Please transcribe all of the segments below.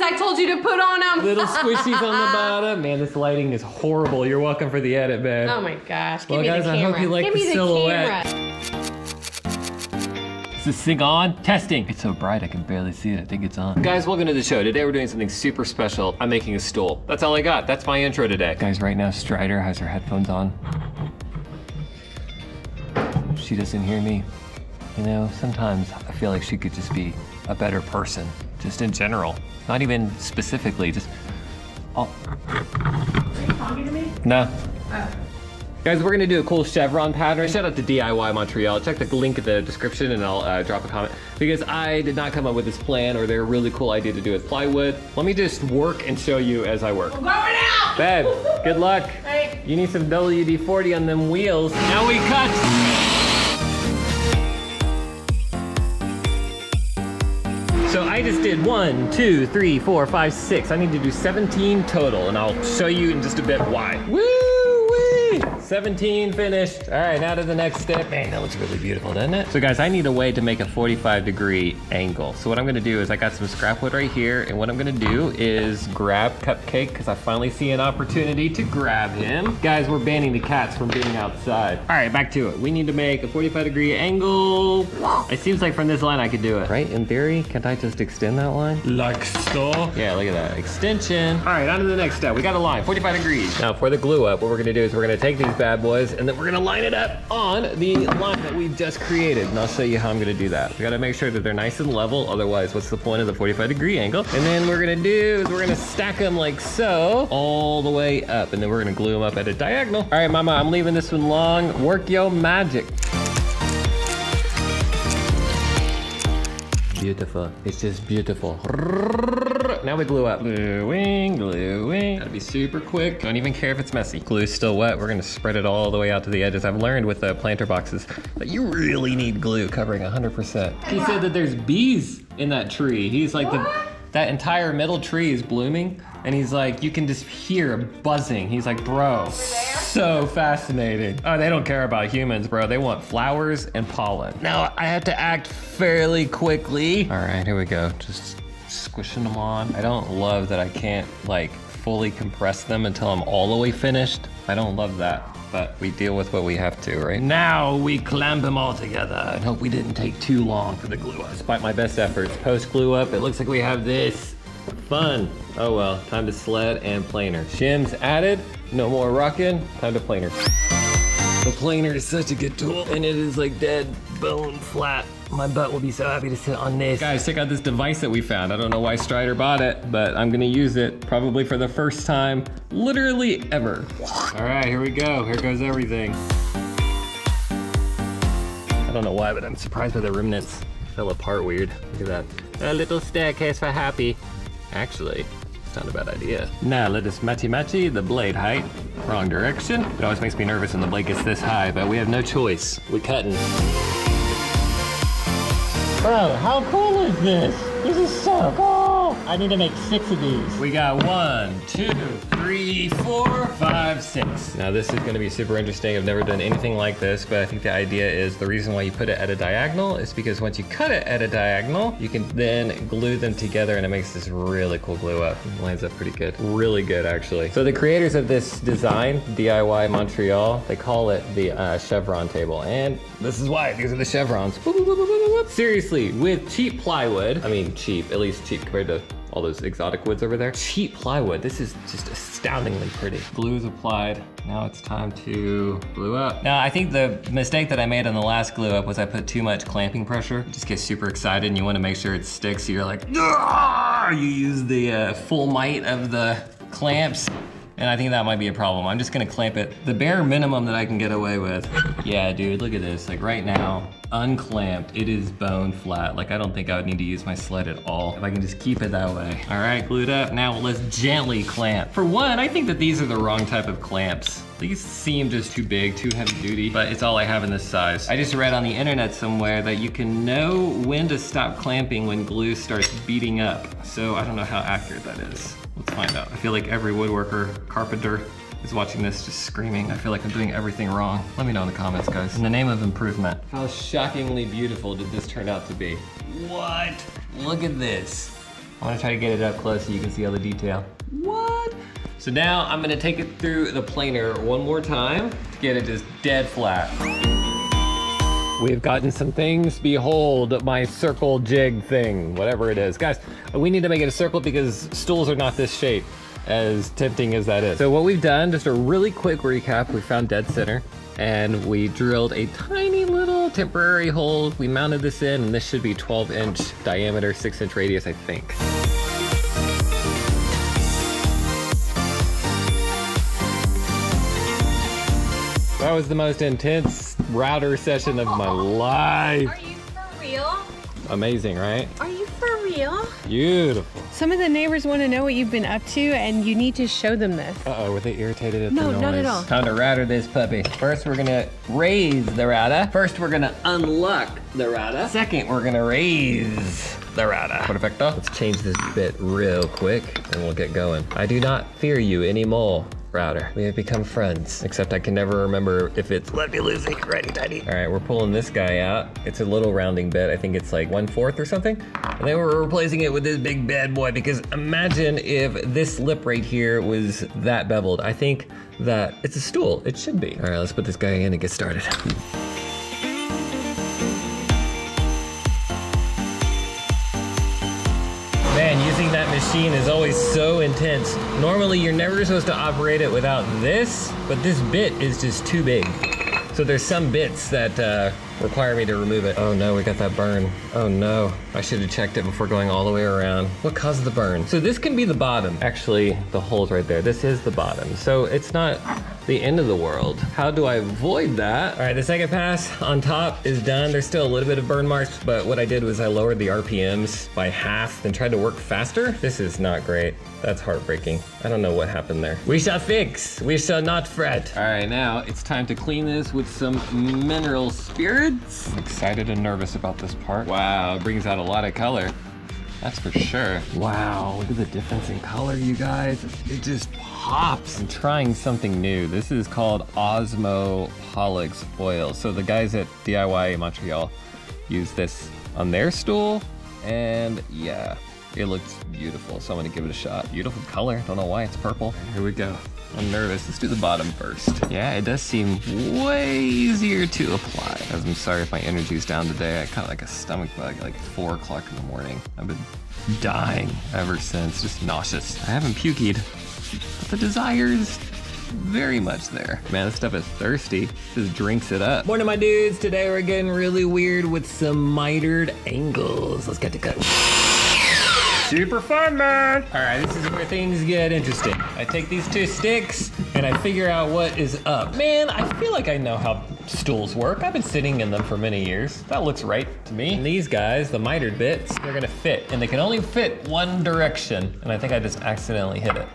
I told you to put on them. Little squishies on the bottom. Man, this lighting is horrible. You're welcome for the edit, babe. Oh my gosh, give Well, me guys, the I camera. hope you like give the me the silhouette. camera. Is this thing on? Testing. It's so bright I can barely see it. I think it's on. Guys, welcome to the show. Today we're doing something super special. I'm making a stool. That's all I got. That's my intro today. Guys, right now Strider has her headphones on. She doesn't hear me. You know, sometimes I feel like she could just be a better person, just in general. Not even specifically, just, oh. Are you talking to me? No. Oh. Guys, we're gonna do a cool chevron pattern. Shout out to DIY Montreal. Check the link in the description and I'll drop a comment. Because I did not come up with this plan or they're a really cool idea to do with plywood. Let me just work and show you as I work. We're going out! Babe, good luck. Hey. You need some WD-40 on them wheels. Now we cut. So I just did 1, 2, 3, 4, 5, 6. I need to do 17 total and I'll show you in just a bit why. Woo-wee! 17 finished. All right, now to the next step. Man, that looks really beautiful, doesn't it? So guys, I need a way to make a 45-degree angle. So what I'm gonna do is I got some scrap wood right here, and what I'm gonna do is grab Cupcake, because I finally see an opportunity to grab him. Guys, we're banning the cats from being outside. All right, back to it. We need to make a 45-degree angle. It seems like from this line I could do it. Right, in theory, can't I just extend that line? Like so. Yeah, look at that, extension. All right, on to the next step. We got a line, 45 degrees. Now for the glue up, what we're gonna do is we're gonna take these bad boys and then we're gonna line it up on the line that we just created. And I'll show you how I'm gonna do that. We gotta make sure that they're nice and level, otherwise what's the point of the 45-degree angle? And then we're gonna do is we're gonna stack them like so, all the way up, and then we're gonna glue them up at a diagonal. All right, mama, I'm leaving this one long. Work your magic. Beautiful. It's just beautiful. Now we glue up. Gluing, gluing. Gotta be super quick. Don't even care if it's messy. Glue's still wet. We're gonna spread it all the way out to the edges. I've learned with the planter boxes that you really need glue covering 100%. He said that there's bees in that tree. He's like, that entire middle tree is blooming. And he's like, you can just hear buzzing. He's like, bro, so fascinating. Oh, they don't care about humans, bro. They want flowers and pollen. Now I have to act fairly quickly. All right, here we go. Just squishing them on. I don't love that I can't like fully compress them until I'm all the way finished. I don't love that, but we deal with what we have to, right? Now we clamp them all together and hope we didn't take too long for the glue up. Despite my best efforts, post glue up, it looks like we have this. Fun. Oh well, time to sled and planer. Shims added, no more rocking, time to planer. The planer is such a good tool and it is like dead bone flat. My butt will be so happy to sit on this. Guys, check out this device that we found. I don't know why Strider bought it, but I'm gonna use it probably for the first time, literally ever. All right, here we go. Here goes everything. I don't know why, but I'm surprised by the remnants. Fell apart weird. Look at that. A little staircase for happy. Actually, it's not a bad idea. Now let us matchy the blade height. Wrong direction. It always makes me nervous when the blade gets this high, but we have no choice. We're cutting. Bro, how cool is this? This is so cool. I need to make 6 of these. We got 1, 2, 3, 4, 5, 6. Now this is gonna be super interesting. I've never done anything like this, but I think the idea is the reason why you put it at a diagonal is because once you cut it at a diagonal, you can then glue them together and it makes this really cool glue up. It lines up pretty good. Really good, actually. So the creators of this design, DIY Montreal, they call it the chevron table. And this is why, these are the chevrons. Boop, boop, boop, boop, boop, boop. Seriously, with cheap plywood, I mean cheap, at least cheap compared to all those exotic woods over there. Cheap plywood, this is just astoundingly pretty. Glue is applied, now it's time to glue up. Now I think the mistake that I made on the last glue up was I put too much clamping pressure. You just get super excited and you wanna make sure it sticks, so you're like, Argh! You use the full might of the clamps. And I think that might be a problem. I'm just gonna clamp it the bare minimum that I can get away with. Yeah, dude, look at this. Like right now, unclamped, it is bone flat. Like I don't think I would need to use my sled at all if I can just keep it that way. All right, glued up. Now let's gently clamp. For one, I think that these are the wrong type of clamps. These seem just too big, too heavy duty, but it's all I have in this size. I just read on the internet somewhere that you can know when to stop clamping when glue starts beating up. So I don't know how accurate that is. Let's find out. I feel like every woodworker, carpenter is watching this just screaming. I feel like I'm doing everything wrong. Let me know in the comments, guys. In the name of improvement. How shockingly beautiful did this turn out to be? What? Look at this. I'm gonna try to get it up close so you can see all the detail. What? So now I'm gonna take it through the planer one more time to get it just dead flat. We've gotten some things. Behold, my circle jig thing, whatever it is. Guys, we need to make it a circle because stools are not this shape, as tempting as that is. So what we've done, just a really quick recap, we found dead center and we drilled a tiny little temporary hole. We mounted this in and this should be 12-inch diameter, 6-inch radius, I think. That was the most intense router session of my life. Are you for real? Amazing, right? Are you for real? Beautiful. Some of the neighbors want to know what you've been up to, and you need to show them this. Uh-oh, were they irritated at the noise? No, not at all. Time to router this puppy. First, we're gonna raise the router. First, we're gonna unlock the router. Second, we're gonna raise the router. Perfecto. Let's change this bit real quick, and we'll get going. I do not fear you anymore. Router. We have become friends, except I can never remember if it's let me lose it, righty tighty. All right, we're pulling this guy out. It's a little rounding bit. I think it's like 1/4 or something. And then we're replacing it with this big bad boy because imagine if this lip right here was that beveled. I think that it's a stool. It should be. All right, let's put this guy in and get started. Man, using that machine is always so intense. Normally, you're never supposed to operate it without this, but this bit is just too big. So there's some bits that require me to remove it. Oh no, we got that burn. Oh no, I should have checked it before going all the way around. What caused the burn? So this can be the bottom. Actually, the hole's right there. This is the bottom. So it's not the end of the world. How do I avoid that? All right, the second pass on top is done. There's still a little bit of burn marks, but what I did was I lowered the RPMs by half and tried to work faster. This is not great. That's heartbreaking. I don't know what happened there. We shall fix. We shall not fret. All right, now it's time to clean this with some mineral spirits. I'm excited and nervous about this part. Wow, it brings out a lot of color. That's for sure. Wow, look at the difference in color, you guys. It just pops. I'm trying something new. This is called Osmopolix oil. So the guys at DIY Montreal use this on their stool, and yeah, it looks beautiful. So I'm gonna give it a shot. Beautiful color. Don't know why it's purple. Here we go. I'm nervous. Let's do the bottom first. Yeah, it does seem way easier to apply. Guys, I'm sorry if my energy's down today. I kind of like a stomach bug at like 4 o'clock in the morning. I've been dying ever since, just nauseous. I haven't puked, but the desire is very much there. Man, this stuff is thirsty. Just drinks it up. Morning, my dudes. Today we're getting really weird with some mitered angles. Let's get to go. Super fun, man. All right, this is where things get interesting. I take these 2 sticks and I figure out what is up. Man, I feel like I know how stools work. I've been sitting in them for many years. That looks right to me. And these guys, the mitered bits, they're gonna fit, and they can only fit one direction. And I think I just accidentally hit it.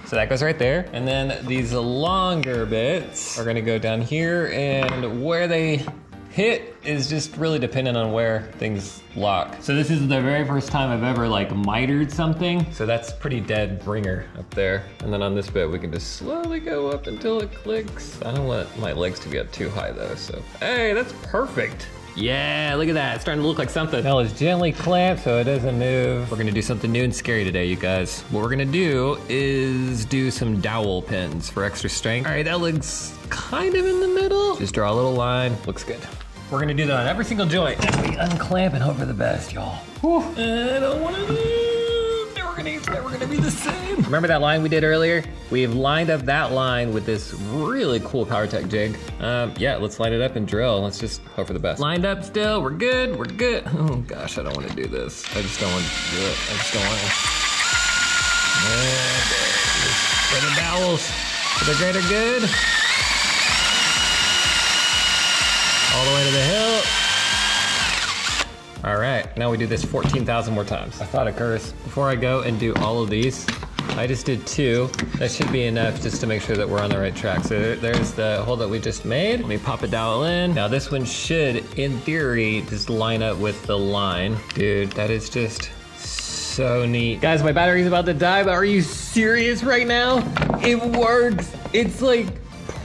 So that goes right there. And then these longer bits are gonna go down here, and where they hit is just really dependent on where things lock. So this is the very first time I've ever like mitered something. So that's pretty dead ringer up there. And then on this bit, we can just slowly go up until it clicks. I don't want my legs to get too high though, so. Hey, that's perfect. Yeah, look at that. It's starting to look like something. Now let's gently clamp so it doesn't move. We're gonna do something new and scary today, you guys. What we're gonna do is do some dowel pins for extra strength. All right, that looks kind of in the middle. Just draw a little line, looks good. We're gonna do that on every single joint. And we unclamp and hope for the best, y'all. I don't wanna move. Never gonna be the same. Remember that line we did earlier? We've lined up that line with this really cool PowerTech jig. Yeah, let's line it up and drill. Let's just hope for the best. Lined up still, we're good, we're good. Oh gosh, I don't wanna do this. I just don't wanna do it. I just don't wanna. For the dowels, for the greater good. All the way to the hill. All right, now we do this 14,000 more times. I thought of Curtis. Before I go and do all of these, I just did 2. That should be enough just to make sure that we're on the right track. So there's the hole that we just made. Let me pop a dowel in. Now this one should, in theory, just line up with the line. Dude, that is just so neat. Guys, my battery's about to die, but are you serious right now? It works. It's like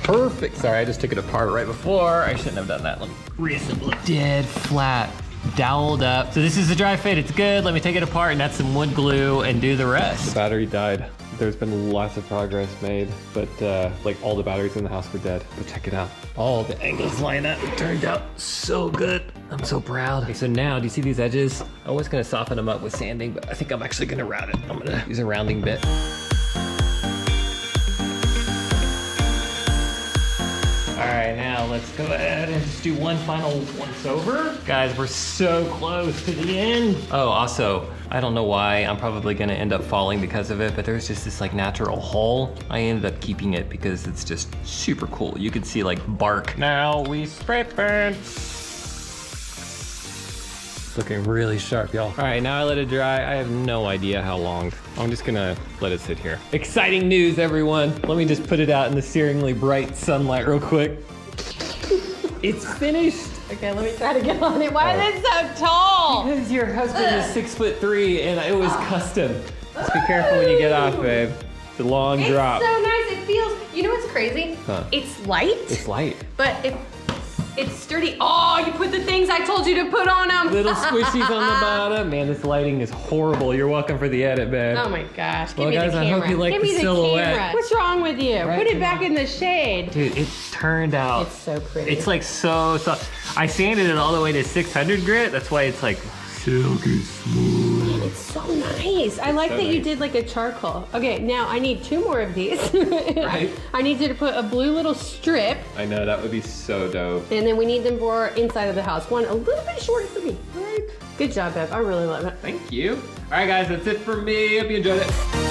perfect. Sorry, I just took it apart right before. I shouldn't have done that. Let me reassemble it. Dead flat. doweled up. So this is the dry fit, it's good. Let me take it apart and add some wood glue and do the rest. The battery died. There's been lots of progress made, but like all the batteries in the house were dead. But check it out. All the angles line up. It turned out so good. I'm so proud. Okay, so now, do you see these edges? I was gonna soften them up with sanding, but I think I'm actually gonna round it. I'm gonna use a rounding bit. All right, now let's go ahead and just do one final once over. Guys, we're so close to the end. Oh, also, I don't know why, I'm probably gonna end up falling because of it, but there's just this like natural hole. I ended up keeping it because it's just super cool. You can see like bark. Now we spray paint. It's looking really sharp, y'all. All right, now I let it dry. I have no idea how long. I'm just gonna let it sit here. Exciting news, everyone. Let me just put it out in the searingly bright sunlight real quick. It's finished. Okay, let me try to get on it. Why is it so tall? Because your husband is 6'3" and it was custom. Just be careful when you get off, babe. It's a long drop. It's so nice. It feels, you know what's crazy? Huh. It's light. It's light. But it's sturdy. Oh, you put the things I told you to put on them. Little squishies on the bottom. Man, this lighting is horrible. You're welcome for the edit, babe. Oh my gosh, give Well, me guys, the I camera. hope you like give the me the silhouette. camera. What's wrong with you? Right, Put it come back on. in the shade. Dude, it turned out. It's so pretty. It's like so soft. I sanded it all the way to 600 grit. That's why it's like silky smooth. It's so nice. I like so that you nice. did like a charcoal. Okay, now I need 2 more of these. Right. I need you to put a blue little strip, I know, that would be so dope. and then we need them for inside of the house. One a little bit shorter for me. Right. Good job, Bev. I really love it. Thank you. All right, guys, that's it for me. Hope you enjoyed it.